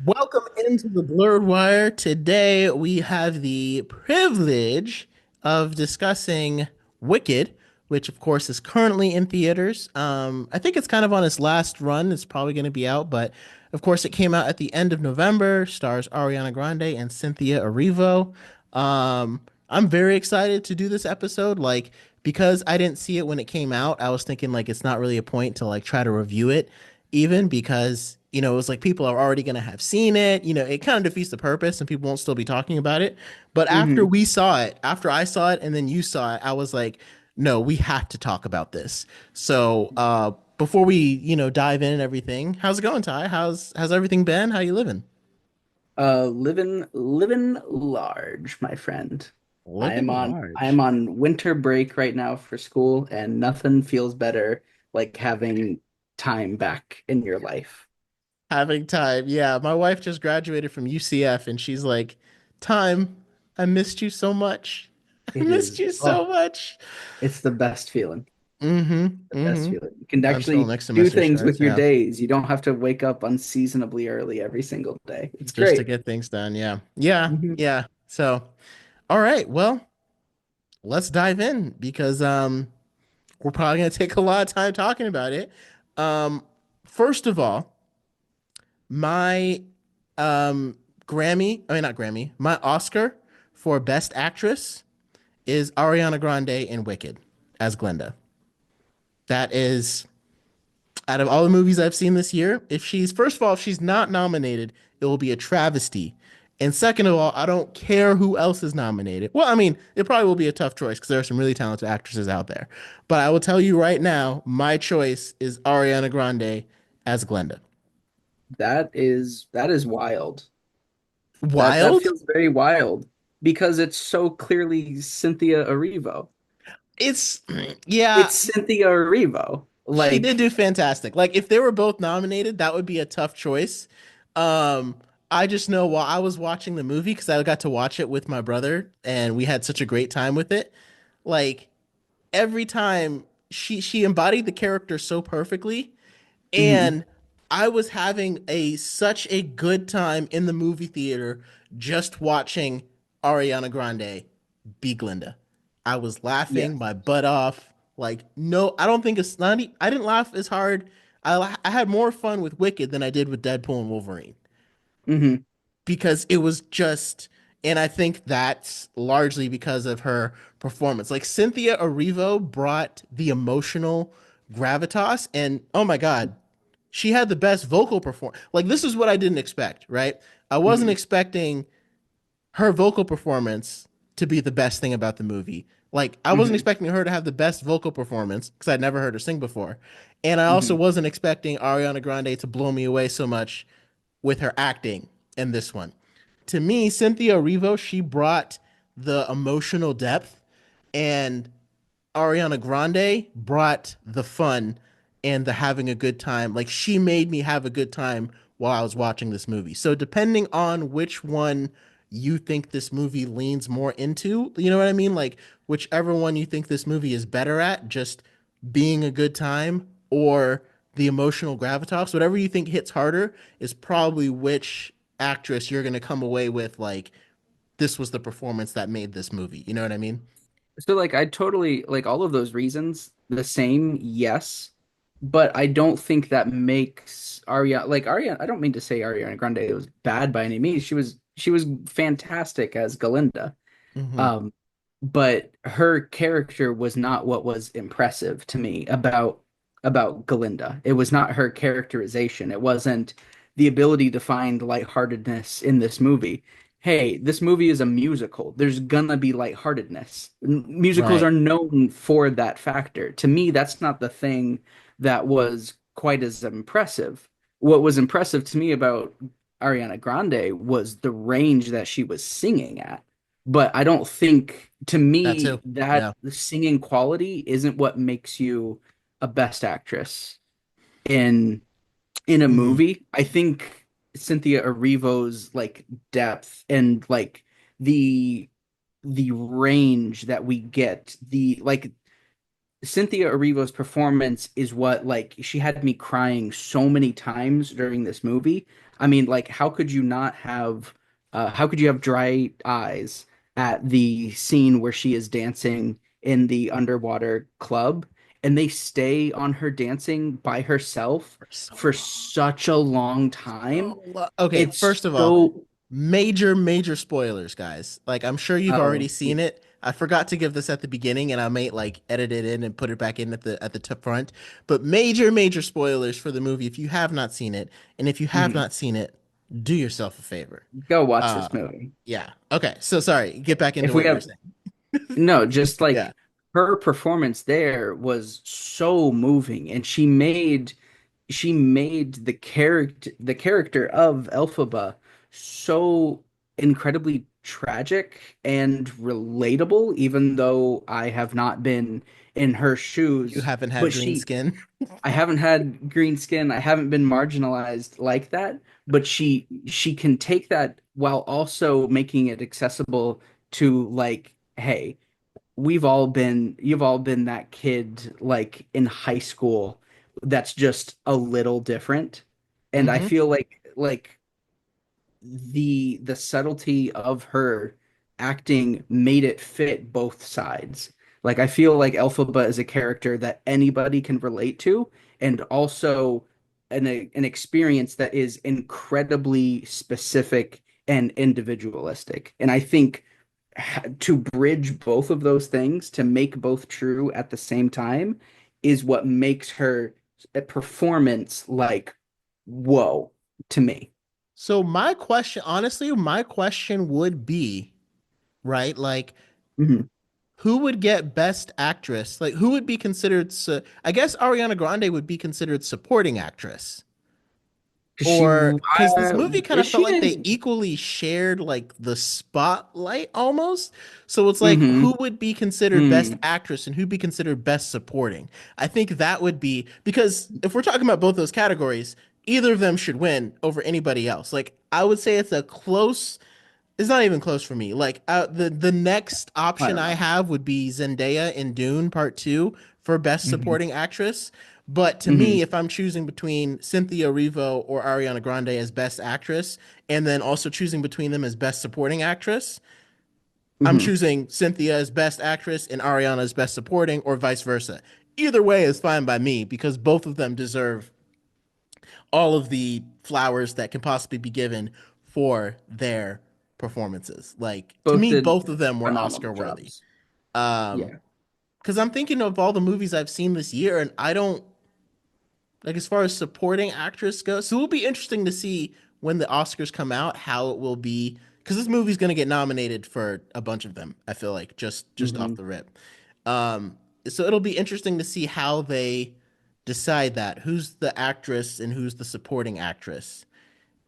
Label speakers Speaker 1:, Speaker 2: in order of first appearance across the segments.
Speaker 1: Welcome into the Blurred Wire. Today we have the privilege of discussing Wicked, which of course is currently in theaters. I think it's kind of on its last run. It's probably going to be out, but of course it came out at the end of November. Stars Ariana Grande and Cynthia Erivo. I'm very excited to do this episode. Because I didn't see it when it came out, I was thinking like it's not really a point to like try to review it even because it was like people are already going to have seen it. It kind of defeats the purpose and people won't still be talking about it. But after
Speaker 2: hmm
Speaker 1: we saw it, after I saw it and then you saw it, I was like, no, we have to talk about this. So before we dive in and everything, how's it going, Ty? How's everything been? How you living?
Speaker 2: living large, my friend. I am
Speaker 1: Living
Speaker 2: on I am
Speaker 1: large.
Speaker 2: on winter break right now for school, and nothing feels better like having time back in your life.
Speaker 1: Having time. Yeah, my wife just graduated from UCF and she's like, "Time, I missed you so much. I
Speaker 2: It
Speaker 1: missed
Speaker 2: is,
Speaker 1: you so much."
Speaker 2: it's the best feeling.
Speaker 1: Mm-hmm.
Speaker 2: The best
Speaker 1: Mm-hmm.
Speaker 2: feeling. You can
Speaker 1: Until
Speaker 2: actually
Speaker 1: next
Speaker 2: do
Speaker 1: semester
Speaker 2: things
Speaker 1: starts,
Speaker 2: with your
Speaker 1: yeah.
Speaker 2: days. You don't have to wake up unseasonably early every single day. It's
Speaker 1: Just to
Speaker 2: great.
Speaker 1: get things done, yeah. Yeah,
Speaker 2: hmm
Speaker 1: yeah. So, all right, well, let's dive in because we're probably gonna take a lot of time talking about it. Um, first of all, my I mean not Grammy, my Oscar for Best Actress is Ariana Grande in Wicked as Glinda. That is out of all the movies I've seen this year, if she's first of all, if she's not nominated, it will be a travesty. And second of all, I don't care who else is nominated. Well, I mean, it probably will be a tough choice because there are some really talented actresses out there. But I will tell you right now, my choice is Ariana Grande as Glenda.
Speaker 2: That is wild. That
Speaker 1: Wild?
Speaker 2: feels very wild because it's so clearly Cynthia Erivo.
Speaker 1: It's yeah,
Speaker 2: It's Cynthia Erivo.
Speaker 1: she did
Speaker 2: Like,
Speaker 1: do fantastic. Like if they were both nominated, that would be a tough choice. Um, I just know while I was watching the movie, because I got to watch it with my brother, and we had such a great time with it. Like every time she embodied the character so perfectly,
Speaker 2: mhm.
Speaker 1: and I was having a such a good time in the movie theater just watching Ariana Grande be Glinda. I was
Speaker 2: Yeah.
Speaker 1: laughing my butt off. Like, no, I don't think it's not. I didn't laugh as hard. I had more fun with Wicked than I did with Deadpool and Wolverine
Speaker 2: hmm
Speaker 1: because it was just, and I think that's largely because of her performance. Like Cynthia Erivo brought the emotional gravitas, and oh my god, she had the best vocal performance. Like this is what I didn't expect, right? I wasn't
Speaker 2: hmm
Speaker 1: expecting her vocal performance to be the best thing about the movie. Like I wasn't
Speaker 2: hmm
Speaker 1: expecting her to have the best vocal performance because I'd never heard her sing before. And I also
Speaker 2: hmm
Speaker 1: wasn't expecting Ariana Grande to blow me away so much with her acting in this one. To me, Cynthia Erivo, she brought the emotional depth, and Ariana Grande brought the fun and the having a good time. Like she made me have a good time while I was watching this movie. So depending on which one you think this movie leans more into, you know what I mean? Like whichever one you think this movie is better at, just being a good time or the emotional gravitas, whatever you think hits harder is probably which actress you're going to come away with like this was the performance that made this movie. You know what I mean?
Speaker 2: So like I totally like all of those reasons the same, yes, but I don't think that makes Ariana. I don't mean to say Ariana Grande was bad by any means. She was fantastic as Galinda.
Speaker 1: Mm-hmm.
Speaker 2: Um, but her character was not what was impressive to me about Galinda. It was not her characterization. It wasn't the ability to find lightheartedness in this movie. Hey, this movie is a musical. There's gonna be lightheartedness. Musicals
Speaker 1: Right.
Speaker 2: are known for that factor. To me, that's not the thing that was quite as impressive. What was impressive to me about Ariana Grande was the range that she was singing at, but I don't think, to
Speaker 1: That
Speaker 2: me,
Speaker 1: too.
Speaker 2: that
Speaker 1: Yeah.
Speaker 2: the singing quality isn't what makes you a best actress in in a
Speaker 1: Mm-hmm.
Speaker 2: movie. I think Cynthia Erivo's like depth and like the the range that we get, the like Cynthia Erivo's performance is what, like, she had me crying so many times during this movie. I mean, like, how could you have dry eyes at the scene where she is dancing in the underwater club and they stay on her dancing by herself
Speaker 1: For so
Speaker 2: for
Speaker 1: long.
Speaker 2: such a long time?
Speaker 1: Okay,
Speaker 2: It's
Speaker 1: first of all,
Speaker 2: so,
Speaker 1: major spoilers, guys. Like I'm sure you've already
Speaker 2: oh,
Speaker 1: seen it. I forgot to give this at the beginning, and I may like edit it in and put it back in at the top front. But major spoilers for the movie if you have not seen it, and if you have
Speaker 2: mhm.
Speaker 1: not seen it, do yourself a favor.
Speaker 2: Go watch this
Speaker 1: Um,
Speaker 2: movie.
Speaker 1: yeah. Okay. So sorry. Get back into
Speaker 2: If we
Speaker 1: what you were
Speaker 2: have
Speaker 1: saying.
Speaker 2: No, just
Speaker 1: Yeah.
Speaker 2: like her performance there was so moving, and she made the character of Elphaba so incredibly tragic and relatable, even though I have not been in her
Speaker 1: You
Speaker 2: shoes.
Speaker 1: haven't had
Speaker 2: But
Speaker 1: green skin.
Speaker 2: I haven't had green skin. I haven't been marginalized like that, but she can take that while also making it accessible to, like, hey, you've all been that kid like in high school that's just a little different. And I
Speaker 1: Hmm.
Speaker 2: feel like the subtlety of her acting made it fit both sides. Like I feel like Elphaba is a character that anybody can relate to, and also an experience that is incredibly specific and individualistic. And I think to bridge both of those things, to make both true at the same time, is what makes her a performance like whoa to me.
Speaker 1: So my question, honestly, my question would be, right? Like,
Speaker 2: Mhm.
Speaker 1: who would get Best Actress? Like, who would be considered? I guess Ariana Grande would be considered supporting actress,
Speaker 2: 'Cause
Speaker 1: or because this movie kind of felt
Speaker 2: she
Speaker 1: like they
Speaker 2: didn't.
Speaker 1: equally shared like the spotlight almost. So it's like,
Speaker 2: Mm-hmm.
Speaker 1: who would be considered Best
Speaker 2: Mm.
Speaker 1: Actress and who'd be considered Best Supporting? I think that would be because if we're talking about both those categories, either of them should win over anybody else. Like, I would say it's a close. It's not even close for me. Like the next
Speaker 2: I
Speaker 1: option
Speaker 2: don't
Speaker 1: I
Speaker 2: know.
Speaker 1: have would be Zendaya in Dune Part Two for Best
Speaker 2: Mm-hmm.
Speaker 1: Supporting Actress. But to
Speaker 2: Mm-hmm.
Speaker 1: me, if I'm choosing between Cynthia Erivo or Ariana Grande as Best Actress, and then also choosing between them as Best Supporting Actress, I'm
Speaker 2: Mm-hmm.
Speaker 1: choosing Cynthia as Best Actress and Ariana as Best Supporting, or vice versa. Either way is fine by me because both of them deserve all of the flowers that can possibly be given for their performances. Like to
Speaker 2: Both
Speaker 1: me,
Speaker 2: did
Speaker 1: both of them were
Speaker 2: phenomenal
Speaker 1: Oscar worthy.
Speaker 2: jobs.
Speaker 1: Um,
Speaker 2: Yeah.
Speaker 1: because I'm thinking of all the movies I've seen this year, and I don't like as far as supporting actress goes. So it'll be interesting to see when the Oscars come out how it will be because this movie's going to get nominated for a bunch of them. I feel like just off
Speaker 2: Mm-hmm.
Speaker 1: the rip. Um, so it'll be interesting to see how they decide that who's the actress and who's the supporting actress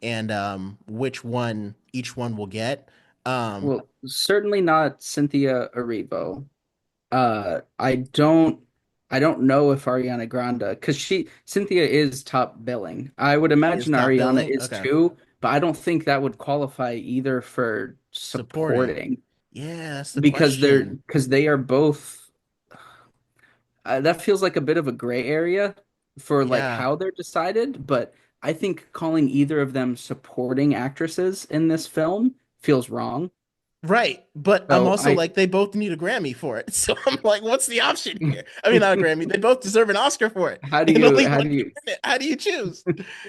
Speaker 1: and which one each one will get. Um,
Speaker 2: Well, certainly not Cynthia Erivo. I don't know if Ariana Grande, because Cynthia is top billing. I would
Speaker 1: she is
Speaker 2: imagine
Speaker 1: top
Speaker 2: Ariana
Speaker 1: billing.
Speaker 2: is
Speaker 1: Okay,
Speaker 2: too, but I don't think that would qualify either for
Speaker 1: supporting.
Speaker 2: supporting,
Speaker 1: Yeah, that's the
Speaker 2: because
Speaker 1: question.
Speaker 2: they are both. That feels like a bit of a gray area for like
Speaker 1: Yeah,
Speaker 2: how they're decided, but I think calling either of them supporting actresses in this film feels wrong.
Speaker 1: right. But I'm
Speaker 2: So
Speaker 1: also like they both need a Grammy for it. So I'm like, what's the option here? I mean, not a Grammy. They both deserve an Oscar for it,
Speaker 2: how do
Speaker 1: and
Speaker 2: you
Speaker 1: only
Speaker 2: how
Speaker 1: one
Speaker 2: do
Speaker 1: can
Speaker 2: you
Speaker 1: win it. How do you choose?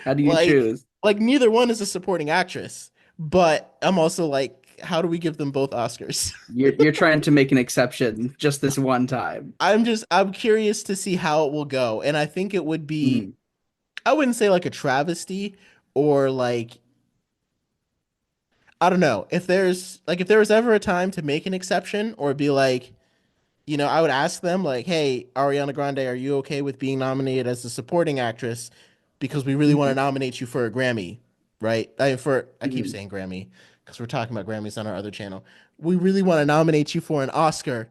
Speaker 2: how do you
Speaker 1: Like,
Speaker 2: choose?
Speaker 1: neither one is a supporting actress. But I'm also like, how do we give them both Oscars?
Speaker 2: You're trying to make an exception just this one time.
Speaker 1: I'm curious to see how it will go, and I think it would be
Speaker 2: Mhm.
Speaker 1: I wouldn't say like a travesty or like I don't know if there was ever a time to make an exception or be like I would ask them like, hey, Ariana Grande, are you okay with being nominated as a supporting actress because we really want to
Speaker 2: Mhm.
Speaker 1: nominate you for a Grammy, right? I keep
Speaker 2: Mhm.
Speaker 1: saying Grammy because we're talking about Grammys on our other channel. We really want to nominate you for an Oscar,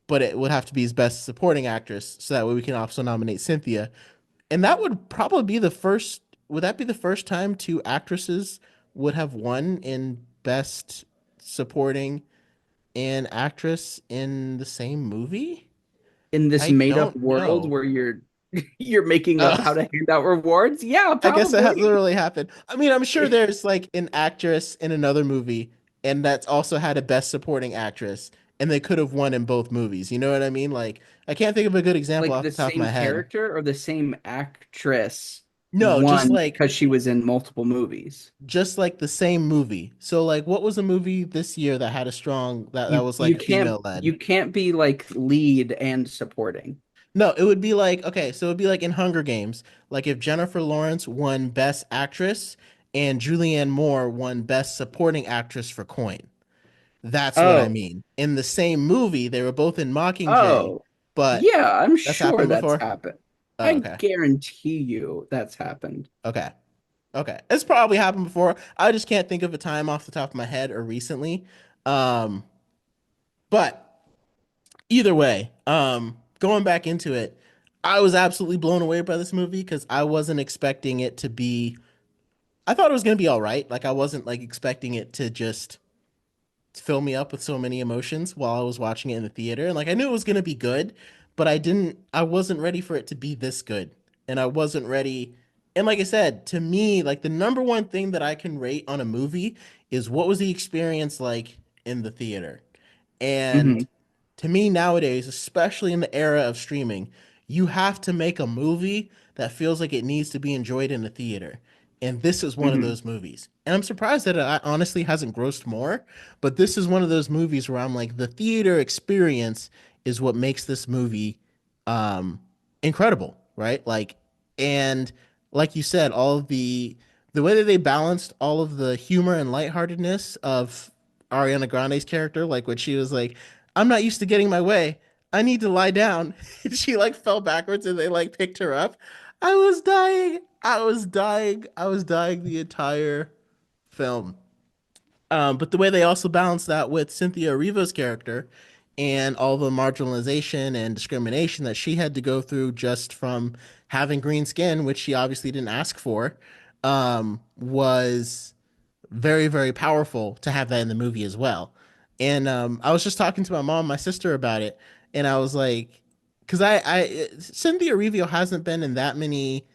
Speaker 1: but it would have to be as best supporting actress so that way we can also nominate Cynthia. And that would probably be the first. Would that be the first time two actresses would have won in Best Supporting and Actress in the same movie?
Speaker 2: in this
Speaker 1: I
Speaker 2: made up
Speaker 1: don't
Speaker 2: world
Speaker 1: know.
Speaker 2: where you're making up
Speaker 1: Uh,
Speaker 2: how to hand out rewards? Yeah,
Speaker 1: I guess it has
Speaker 2: probably.
Speaker 1: literally happened. I mean, I'm sure there's like an actress in another movie, and that's also had a Best Supporting Actress, and they could have won in both movies. You know what I mean? Like, I can't think of a good example
Speaker 2: Like
Speaker 1: off
Speaker 2: the
Speaker 1: the top of
Speaker 2: same
Speaker 1: my head.
Speaker 2: character or the same actress
Speaker 1: No,
Speaker 2: won because she was in multiple movies.
Speaker 1: just like the same movie. So, like, what was a movie this year that had a strong that was like female led?
Speaker 2: You can't be like lead and supporting.
Speaker 1: No, it would be like okay, so it would be like in Hunger Games, like if Jennifer Lawrence won Best Actress and Julianne Moore won Best Supporting Actress for Coin. That's what I
Speaker 2: Oh,
Speaker 1: mean. In the same movie, they were both in Mockingjay,
Speaker 2: oh,
Speaker 1: but
Speaker 2: yeah, I'm
Speaker 1: that's
Speaker 2: sure
Speaker 1: happened
Speaker 2: that's
Speaker 1: before.
Speaker 2: happened.
Speaker 1: Oh,
Speaker 2: I
Speaker 1: okay.
Speaker 2: guarantee you that's happened.
Speaker 1: Okay. Okay. It's probably happened before. I just can't think of a time off the top of my head or recently. Um, but either way, going back into it, I was absolutely blown away by this movie because I wasn't expecting it to be. I thought it was gonna be all right. Like I wasn't like expecting it to just fill me up with so many emotions while I was watching it in the theater. And like I knew it was gonna be good, but I wasn't ready for it to be this good. And I wasn't ready. And like I said, to me, like the number one thing that I can rate on a movie is what was the experience like in the theater. And
Speaker 2: Hmm.
Speaker 1: to me nowadays, especially in the era of streaming, you have to make a movie that feels like it needs to be enjoyed in the theater. And this is one of
Speaker 2: Hmm.
Speaker 1: those movies. And I'm surprised that it honestly hasn't grossed more, but this is one of those movies where I'm like, the theater experience is what makes this movie um incredible, right? Like, and like you said, all of the way that they balanced all of the humor and lightheartedness of Ariana Grande's character, like when she was like, I'm not used to getting my way. I need to lie down. And she like fell backwards and they like picked her up. I was dying. I was dying. I was dying the entire film. But the way they also balance that with Cynthia Erivo's character and all the marginalization and discrimination that she had to go through just from having green skin, which she obviously didn't ask for, was very, very powerful to have that in the movie as well. And I was just talking to my mom, and my sister about it, and I was like, because Cynthia Erivo hasn't been in that many.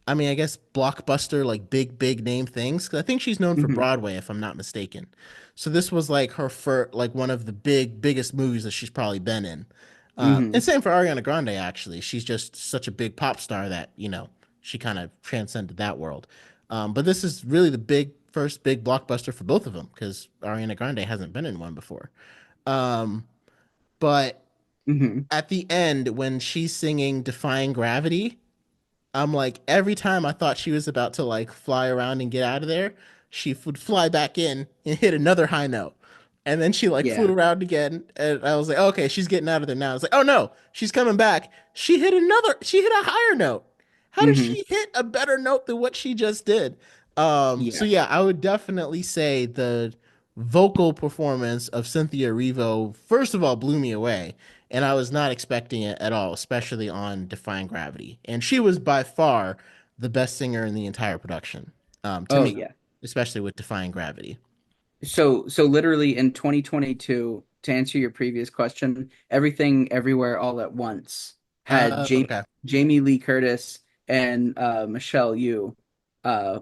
Speaker 1: I mean, I guess blockbuster like big name things. 'Cause I think she's known for
Speaker 2: Hmm.
Speaker 1: Broadway, if I'm not mistaken. So this was like her first, like one of the biggest movies that she's probably been in. And
Speaker 2: Hmm.
Speaker 1: same for Ariana Grande. Actually, she's just such a big pop star that she kind of transcended that world. But this is really the first big blockbuster for both of them because Ariana Grande hasn't been in one before. Um, but
Speaker 2: Hmm.
Speaker 1: at the end, when she's singing Defying Gravity, I'm like, every time I thought she was about to like fly around and get out of there, she would fly back in and hit another high note. And then she like
Speaker 2: Yeah.
Speaker 1: flew around again. And I was like, okay, she's getting out of there now. I was like, oh no, she's coming back. She hit a higher note. How does
Speaker 2: Hmm.
Speaker 1: she hit a better note than what she just did? So
Speaker 2: Yeah.
Speaker 1: yeah, I would definitely say the vocal performance of Cynthia Erivo, first of all, blew me away. And I was not expecting it at all, especially on Defying Gravity. And she was by far the best singer in the entire production, to
Speaker 2: Oh
Speaker 1: me,
Speaker 2: yeah.
Speaker 1: especially with Defying Gravity.
Speaker 2: So literally in 2022, to answer your previous question, Everything Everywhere All at Once had
Speaker 1: Okay.
Speaker 2: Jamie Lee Curtis and Michelle Yeoh uh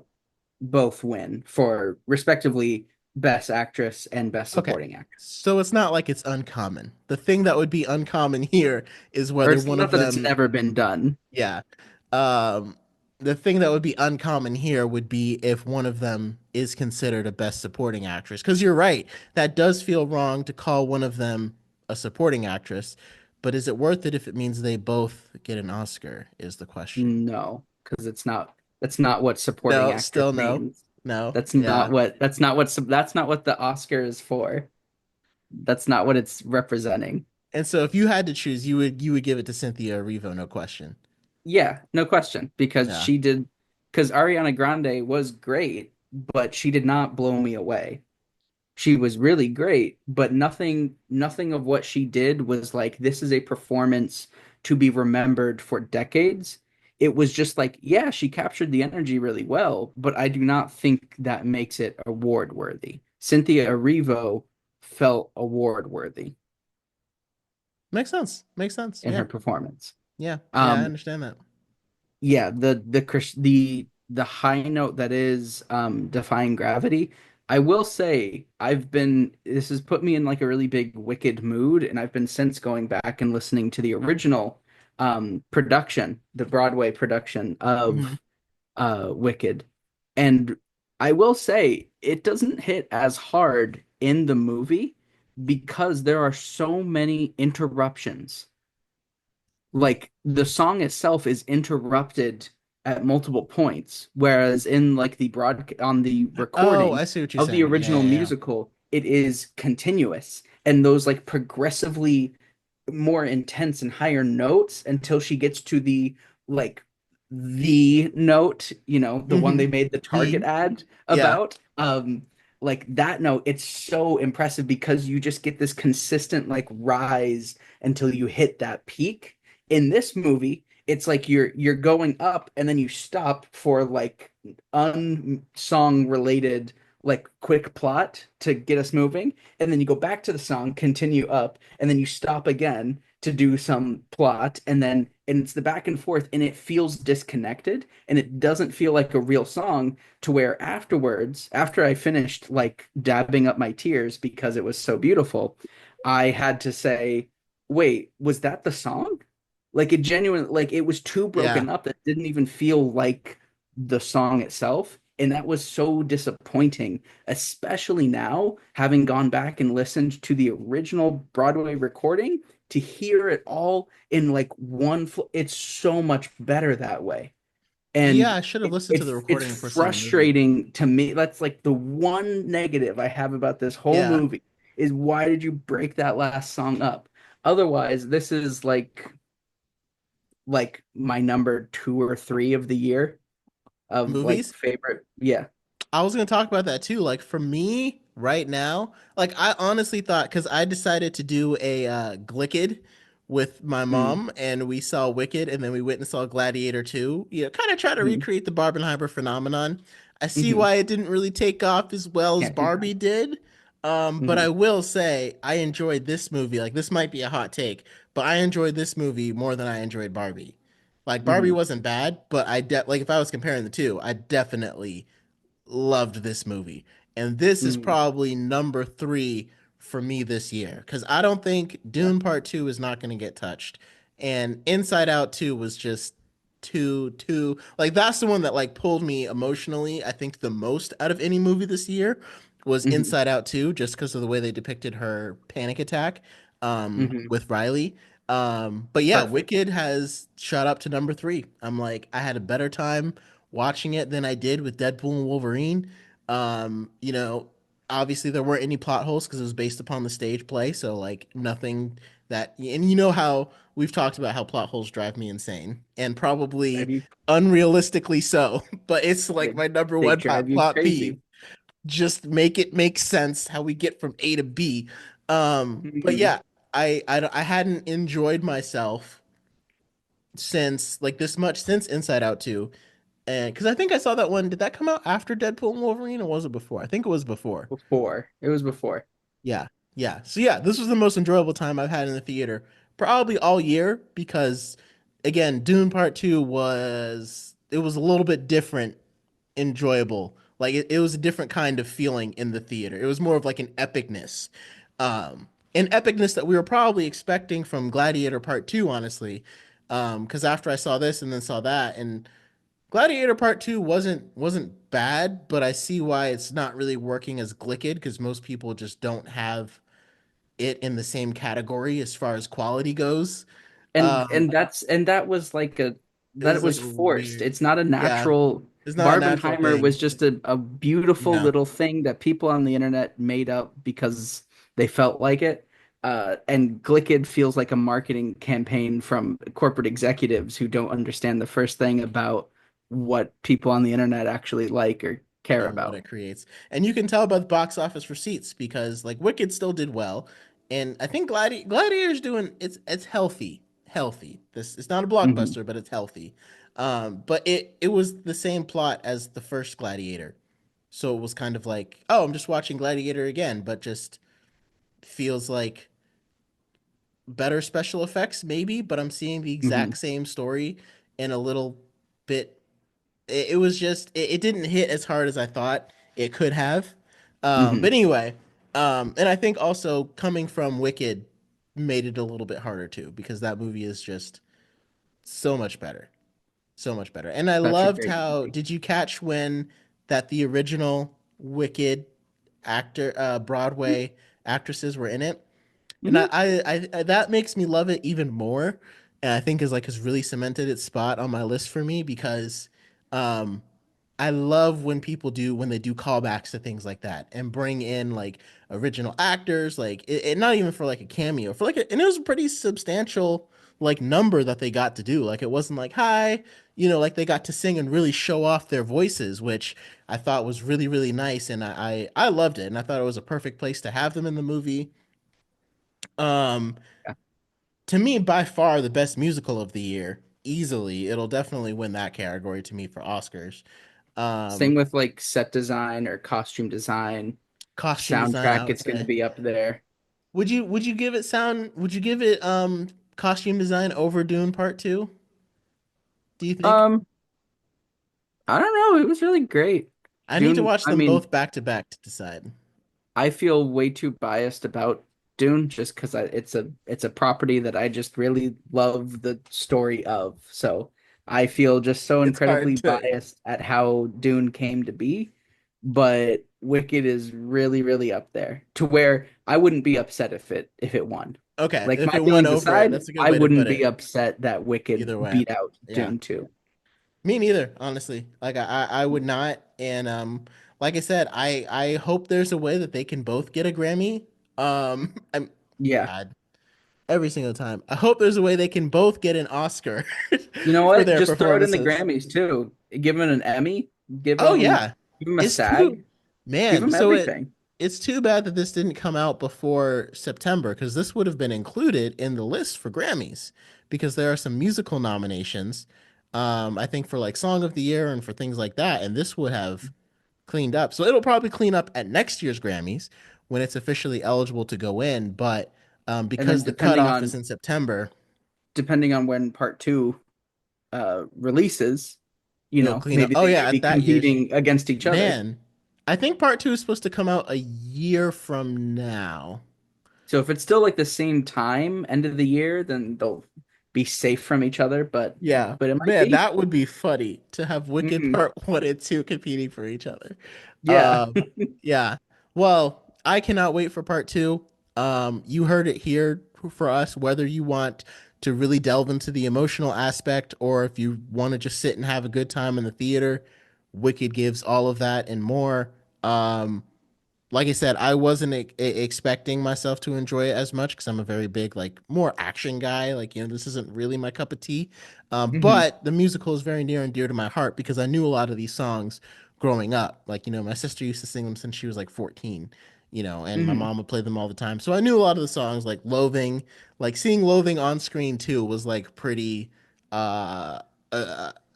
Speaker 2: both win for respectively Best Actress and Best
Speaker 1: Okay.
Speaker 2: Supporting Actress.
Speaker 1: So it's not like it's uncommon. The thing that would be uncommon here is
Speaker 2: Or
Speaker 1: whether
Speaker 2: it's
Speaker 1: one
Speaker 2: not
Speaker 1: of
Speaker 2: that it's
Speaker 1: them,
Speaker 2: never been done.
Speaker 1: yeah. Um, the thing that would be uncommon here would be if one of them is considered a best supporting actress. Because you're right, that does feel wrong to call one of them a supporting actress. But is it worth it if it means they both get an Oscar? Is the question.
Speaker 2: No, because that's not what supporting
Speaker 1: No,
Speaker 2: actress
Speaker 1: still no.
Speaker 2: means.
Speaker 1: No. Yeah.
Speaker 2: That's not what the Oscar is for. That's not what it's representing.
Speaker 1: And so if you had to choose, you would give it to Cynthia Erivo, no question.
Speaker 2: Yeah, no question.
Speaker 1: Yeah.
Speaker 2: Because Ariana Grande was great, but she did not blow me away. She was really great, but nothing of what she did was like, this is a performance to be remembered for decades. It was just like, yeah, she captured the energy really well, but I do not think that makes it award worthy. Cynthia Erivo felt award worthy.
Speaker 1: Makes sense. Makes sense.
Speaker 2: in
Speaker 1: Yeah.
Speaker 2: her performance.
Speaker 1: Yeah. Yeah, I
Speaker 2: Um,
Speaker 1: understand that.
Speaker 2: yeah, the high note that is defying gravity. I will say I've been this has put me in like a really big Wicked mood, and I've been since going back and listening to the original production, the Broadway production
Speaker 1: Hmm.
Speaker 2: of Wicked. And I will say it doesn't hit as hard in the movie because there are so many interruptions. Like the song itself is interrupted at multiple points, whereas in like the broad on the
Speaker 1: Oh,
Speaker 2: recording
Speaker 1: I see what you're
Speaker 2: of the
Speaker 1: saying. Yeah,
Speaker 2: original
Speaker 1: yeah, yeah.
Speaker 2: musical, it is continuous. And those like progressively more intense and higher notes until she gets to like the note, the one
Speaker 1: Hmm.
Speaker 2: they made the Target
Speaker 1: The
Speaker 2: ad
Speaker 1: yeah.
Speaker 2: about. Like that note, it's so impressive because you just get this consistent like rise until you hit that peak. In this movie, it's like you're going up and then you stop for like unsong related like quick plot to get us moving, and then you go back to the song, continue up, and then you stop again to do some plot, and it's the back and forth, and it feels disconnected, and it doesn't feel like a real song. To where afterwards, after I finished like dabbing up my tears because it was so beautiful, I had to say, "Wait, was that the song?" Like it genuine, like it was too
Speaker 1: Yeah.
Speaker 2: broken up that it didn't even feel like the song itself. And that was so disappointing, especially now, having gone back and listened to the original Broadway recording to hear it all in like it's so much better that way.
Speaker 1: Yeah,
Speaker 2: And
Speaker 1: I should have listened to the
Speaker 2: it's
Speaker 1: recording before seeing the movie.
Speaker 2: frustrating to me. That's like the one negative I have about this whole
Speaker 1: Yeah.
Speaker 2: movie is why did you break that last song up? Otherwise, this is like my number two or three of the year of like
Speaker 1: Movies?
Speaker 2: favorite. Yeah.
Speaker 1: I was gonna talk about that too. Like for me right now, like I honestly thought because I decided to do a Glicked with my
Speaker 2: Mm,
Speaker 1: mom and we saw Wicked and then we went and saw Gladiator 2. You know, kind of try to
Speaker 2: mm,
Speaker 1: recreate the Barbenheimer phenomenon. I see
Speaker 2: mm.
Speaker 1: why it didn't really take off as well as
Speaker 2: Can't do that.
Speaker 1: Barbie did. But
Speaker 2: Mm,
Speaker 1: I will say I enjoyed this movie. Like this might be a hot take, but I enjoyed this movie more than I enjoyed Barbie. Like Barbie
Speaker 2: mm,
Speaker 1: wasn't bad, but like if I was comparing the two, I definitely loved this movie. And this is
Speaker 2: mm.
Speaker 1: probably number three for me this year because I don't think
Speaker 2: Yeah.
Speaker 1: Dune Part 2 is not going to get touched. And Inside Out 2 was just too like that's the one that like pulled me emotionally, I think the most out of any movie this year was
Speaker 2: Hmm.
Speaker 1: Inside Out 2 just because of the way they depicted her panic attack
Speaker 2: Hmm.
Speaker 1: with Riley. But yeah,
Speaker 2: Perfect.
Speaker 1: Wicked has shot up to number three. I'm like, I had a better time watching it than I did with Deadpool and Wolverine. You know, obviously there weren't any plot holes because it was based upon the stage play, so like nothing that and you know how we've talked about how plot holes drive me insane and
Speaker 2: Drive
Speaker 1: probably
Speaker 2: you,
Speaker 1: unrealistically so, but it's like
Speaker 2: they,
Speaker 1: my number
Speaker 2: they
Speaker 1: one
Speaker 2: drive you
Speaker 1: plot peeve.
Speaker 2: crazy.
Speaker 1: Just make it make sense how we get from A to B. But
Speaker 2: Hmm.
Speaker 1: yeah, I hadn't enjoyed myself since like this much since Inside Out 2. And because I think I saw that one. Did that come out after Deadpool and Wolverine or was it before? I think it was before.
Speaker 2: Before. It was before.
Speaker 1: Yeah. Yeah. So yeah, this was the most enjoyable time I've had in the theater probably all year because again, Dune Part 2 was a little bit different, enjoyable. Like it was a different kind of feeling in the theater. It was more of like an epicness that we were probably expecting from Gladiator Part 2, honestly. Because after I saw this and then saw that and Gladiator Part 2 wasn't bad, but I see why it's not really working as Glicked because most people just don't have it in the same category as far as quality goes.
Speaker 2: And that was like a
Speaker 1: It
Speaker 2: that
Speaker 1: was like
Speaker 2: was forced.
Speaker 1: weird.
Speaker 2: It's not a
Speaker 1: Yeah,
Speaker 2: natural.
Speaker 1: it's not a natural
Speaker 2: Barbenheimer
Speaker 1: thing.
Speaker 2: was just a beautiful
Speaker 1: Yeah,
Speaker 2: little thing that people on the internet made up because they felt like it. And Glicked feels like a marketing campaign from corporate executives who don't understand the first thing about what people on the internet actually like or care
Speaker 1: and what
Speaker 2: about.
Speaker 1: it creates. And you can tell by the box office receipts because like Wicked still did well, and I think Gladiator's doing it's healthy. This it's not a
Speaker 2: Hmm.
Speaker 1: blockbuster, but it's healthy. But it was the same plot as the first Gladiator, so it was kind of like oh I'm just watching Gladiator again, but just feels like better special effects, maybe, but I'm seeing the
Speaker 2: Hmm.
Speaker 1: exact same story in a little bit. It was just it didn't hit as hard as I thought it could have.
Speaker 2: Hmm.
Speaker 1: But anyway, and I think also coming from Wicked made it a little bit harder too because that movie is just so much better, so much better. And I
Speaker 2: Such a
Speaker 1: loved
Speaker 2: great
Speaker 1: how
Speaker 2: movie.
Speaker 1: did you catch when that the original Wicked actor Broadway actresses were in it? And
Speaker 2: Hmm.
Speaker 1: that makes me love it even more, and I think is like has really cemented its spot on my list for me because um I love when they do callbacks to things like that and bring in like original actors, like not even for like a cameo, for like and it was a pretty substantial like number that they got to do. Like it wasn't like hi, like they got to sing and really show off their voices, which I thought was really really nice, and I loved it, and I thought it was a perfect place to have them in the movie. Um,
Speaker 2: Yeah.
Speaker 1: to me, by far the best musical of the year, easily. It'll definitely win that category to me for Oscars.
Speaker 2: Same
Speaker 1: Um,
Speaker 2: with like set design or costume design,
Speaker 1: costume design, I
Speaker 2: soundtrack.
Speaker 1: would
Speaker 2: It's going to
Speaker 1: say.
Speaker 2: be up there.
Speaker 1: Would you give it costume design over Dune Part 2? Do you think?
Speaker 2: Um, I don't know. It was really great.
Speaker 1: I need to
Speaker 2: Dune.
Speaker 1: watch
Speaker 2: I
Speaker 1: them
Speaker 2: mean,
Speaker 1: both back to back to decide.
Speaker 2: I feel way too biased about Dune just because it's a property that I just really love the story of. So I feel just so
Speaker 1: It's hard
Speaker 2: incredibly
Speaker 1: to.
Speaker 2: biased at how Dune came to be. But Wicked is really, really up there to where I wouldn't be upset if it won.
Speaker 1: Okay,
Speaker 2: Like
Speaker 1: if
Speaker 2: my
Speaker 1: it went
Speaker 2: feelings
Speaker 1: over it,
Speaker 2: aside,
Speaker 1: that's a good
Speaker 2: I
Speaker 1: way to
Speaker 2: wouldn't
Speaker 1: put
Speaker 2: be
Speaker 1: it.
Speaker 2: upset that Wicked
Speaker 1: Either way,
Speaker 2: beat out
Speaker 1: yeah.
Speaker 2: Dune 2.
Speaker 1: Me neither, honestly. Like I would not. And like I said, I hope there's a way that they can both get a Grammy. I'm
Speaker 2: Yeah.
Speaker 1: God, every single time. I hope there's a way they can both get an Oscar
Speaker 2: You know
Speaker 1: for
Speaker 2: what?
Speaker 1: their
Speaker 2: Just throw it in the
Speaker 1: performances.
Speaker 2: Grammys too. Give him an Emmy, give
Speaker 1: Oh
Speaker 2: him
Speaker 1: yeah.
Speaker 2: give him a
Speaker 1: It's
Speaker 2: SAG,
Speaker 1: too
Speaker 2: give
Speaker 1: man,
Speaker 2: him
Speaker 1: so
Speaker 2: everything.
Speaker 1: it's too bad that this didn't come out before September because this would have been included in the list for Grammys because there are some musical nominations. I think for like Song of the Year and for things like that, and this would have cleaned up. So it'll probably clean up at next year's Grammys when it's officially eligible to go in. But
Speaker 2: And then
Speaker 1: because the cutoff is in September,
Speaker 2: depending on when part two releases,
Speaker 1: it'll clean up.
Speaker 2: maybe
Speaker 1: Oh
Speaker 2: they
Speaker 1: yeah,
Speaker 2: may be
Speaker 1: at that year's.
Speaker 2: competing against each other.
Speaker 1: Man, I think part two is supposed to come out a year from now.
Speaker 2: So if it's still like the same time, end of the year, then they'll be safe from each other. But
Speaker 1: Yeah,
Speaker 2: but it might
Speaker 1: man,
Speaker 2: be.
Speaker 1: that would be funny to have Wicked
Speaker 2: Hmm.
Speaker 1: Part 1 and 2 competing for each other.
Speaker 2: Yeah.
Speaker 1: Um, yeah. Well, I cannot wait for Part 2. You heard it here for us, whether you want to really delve into the emotional aspect or if you want to just sit and have a good time in the theater, Wicked gives all of that and more. Um, like I said, I wasn't expecting myself to enjoy it as much because I'm a very big, like, more action guy. Like, this isn't really my cup of tea.
Speaker 2: Hmm.
Speaker 1: But the musical is very near and dear to my heart because I knew a lot of these songs growing up. Like, my sister used to sing them since she was like 14, and my
Speaker 2: Hmm.
Speaker 1: mom would play them all the time. So I knew a lot of the songs, like Loathing, like seeing Loathing on screen too was like pretty,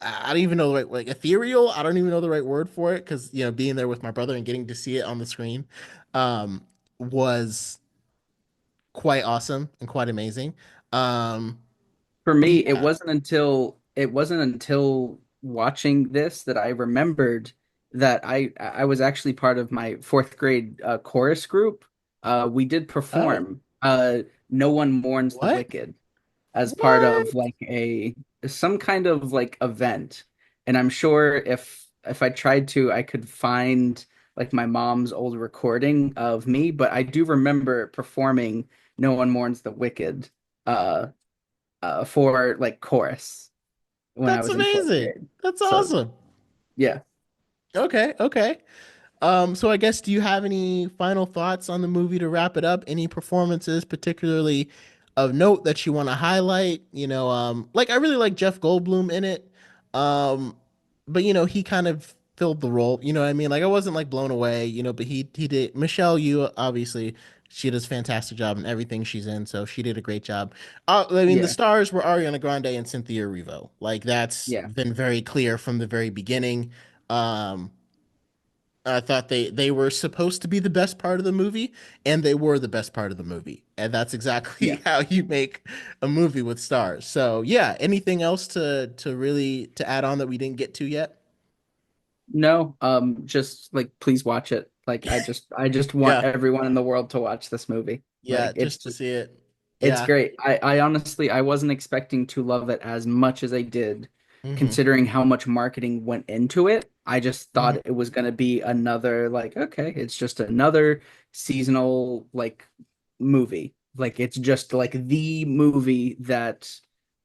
Speaker 1: I don't even know the right, like ethereal. I don't even know the right word for it because being there with my brother and getting to see it on the screen, um, was quite awesome and quite amazing. Um,
Speaker 2: For me, it
Speaker 1: yeah.
Speaker 2: wasn't until watching this that I remembered that I was actually part of my fourth grade chorus group. We did
Speaker 1: Oh,
Speaker 2: perform "No One Mourns the
Speaker 1: what?
Speaker 2: Wicked" as part of
Speaker 1: What?
Speaker 2: like a some kind of like event. And I'm sure if I tried to, I could find like my mom's old recording of me, but I do remember performing "No One Mourns the Wicked" uh for like chorus when I
Speaker 1: That's
Speaker 2: was in fourth
Speaker 1: amazing.
Speaker 2: grade.
Speaker 1: That's
Speaker 2: So
Speaker 1: awesome.
Speaker 2: yeah.
Speaker 1: Okay, okay. So I guess do you have any final thoughts on the movie to wrap it up? Any performances particularly of note that you want to highlight? Like I really like Jeff Goldblum in it. Um, but he kind of filled the role. You know what I mean? Like I wasn't like blown away, but he did. Michelle, you obviously she does a fantastic job in everything she's in, so she did a great job. I mean, the
Speaker 2: Yeah.
Speaker 1: stars were Ariana Grande and Cynthia Erivo. Like that's
Speaker 2: Yeah.
Speaker 1: been very clear from the very beginning. Um, I thought they were supposed to be the best part of the movie, and they were the best part of the movie. And that's exactly
Speaker 2: Yeah.
Speaker 1: how you make a movie with stars. So yeah, anything else to really to add on that we didn't get to yet?
Speaker 2: No, just like please watch it. Like I just want
Speaker 1: Yeah.
Speaker 2: everyone in the world to watch this movie.
Speaker 1: Yeah,
Speaker 2: Like
Speaker 1: just to see it.
Speaker 2: it's
Speaker 1: Yeah.
Speaker 2: great. I honestly I wasn't expecting to love it as much as I did,
Speaker 1: Hmm.
Speaker 2: considering how much marketing went into it. I just
Speaker 1: Hmm.
Speaker 2: thought it was gonna be another like, okay, it's just another seasonal like movie. Like it's just like the movie that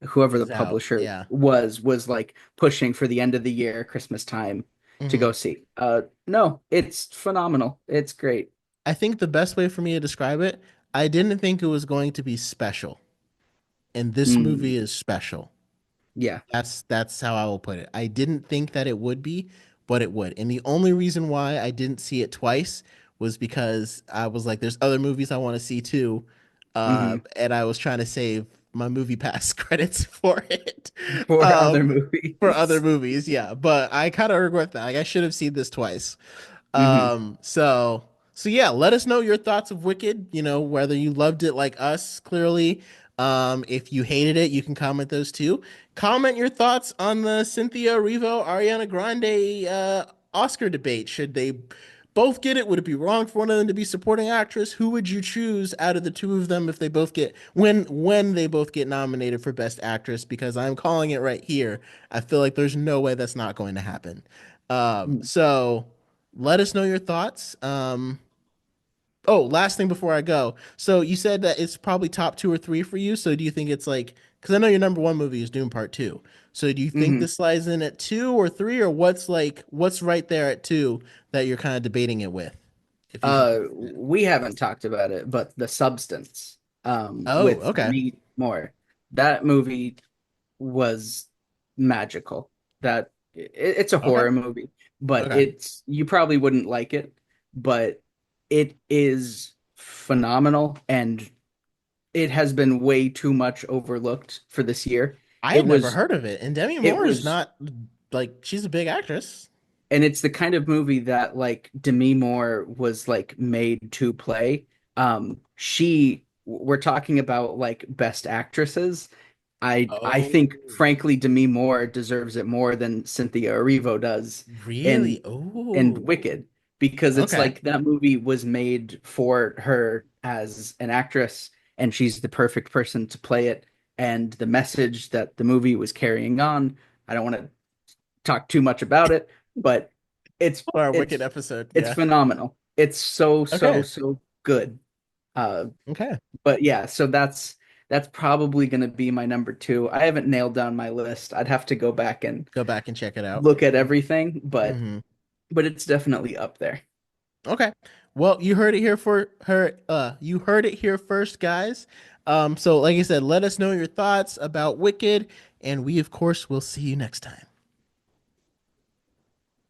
Speaker 2: whoever the
Speaker 1: Is out.
Speaker 2: publisher
Speaker 1: Yeah.
Speaker 2: was like pushing for the end of the year, Christmas time to
Speaker 1: Hmm.
Speaker 2: go see. No, it's phenomenal. It's great.
Speaker 1: I think the best way for me to describe it, I didn't think it was going to be special, and this
Speaker 2: Mm,
Speaker 1: movie is special.
Speaker 2: yeah.
Speaker 1: That's how I will put it. I didn't think that it would be, but it would. And the only reason why I didn't see it twice was because I was like, there's other movies I want to see too.
Speaker 2: Hmm.
Speaker 1: And I was trying to save my movie pass credits for it.
Speaker 2: For other
Speaker 1: Um, for other
Speaker 2: movies.
Speaker 1: movies, yeah. But I kind of regret that. Like, I should have seen this twice.
Speaker 2: Hmm.
Speaker 1: So yeah, let us know your thoughts of Wicked, whether you loved it like us, clearly. If you hated it, you can comment those too. Comment your thoughts on the Cynthia Erivo Ariana Grande Oscar debate. Should they both get it? Would it be wrong for one of them to be supporting actress? Who would you choose out of the two of them if they both get when they both get nominated for Best Actress? Because I'm calling it right here. I feel like there's no way that's not going to happen. So let us know your thoughts. Oh, last thing before I go. So you said that it's probably top two or three for you. So do you think it's like, because I know your number one movie is Doom Part Two. So do you think
Speaker 2: Hmm.
Speaker 1: this slides in at two or three, or what's right there at two that you're kind of debating it with? If you could give me that.
Speaker 2: We haven't talked about it, but The Substance,
Speaker 1: Oh,
Speaker 2: with
Speaker 1: okay.
Speaker 2: Demi Moore, that movie was magical. It's a
Speaker 1: Okay.
Speaker 2: horror movie, but
Speaker 1: Okay.
Speaker 2: it's you probably wouldn't like it, but it is phenomenal, and it has been way too much overlooked for this year.
Speaker 1: I
Speaker 2: It
Speaker 1: had never
Speaker 2: was
Speaker 1: heard of it. And Demi
Speaker 2: it
Speaker 1: Moore is
Speaker 2: was
Speaker 1: not like she's a big actress.
Speaker 2: and it's the kind of movie that like Demi Moore was like made to play. She we're talking about like best actresses. I
Speaker 1: Oh,
Speaker 2: think frankly Demi Moore deserves it more than Cynthia Erivo does in
Speaker 1: really? Oh,
Speaker 2: Wicked, because it's
Speaker 1: okay.
Speaker 2: like that movie was made for her as an actress, and she's the perfect person to play it. And the message that the movie was carrying on, I don't want to talk too much about it, but it's
Speaker 1: For our Wicked
Speaker 2: it's
Speaker 1: episode.
Speaker 2: it's
Speaker 1: Yeah.
Speaker 2: phenomenal. It's so so
Speaker 1: Okay.
Speaker 2: so good. Uh,
Speaker 1: Okay.
Speaker 2: but yeah, so that's probably going to be my number two. I haven't nailed down my list. I'd have to go back and
Speaker 1: Go back and check it out.
Speaker 2: look at everything, but
Speaker 1: Hmm.
Speaker 2: it's definitely up there.
Speaker 1: Okay. Well, you heard it here for her. You heard it here first, guys. So like I said, let us know your thoughts about Wicked, and we of course will see you next time.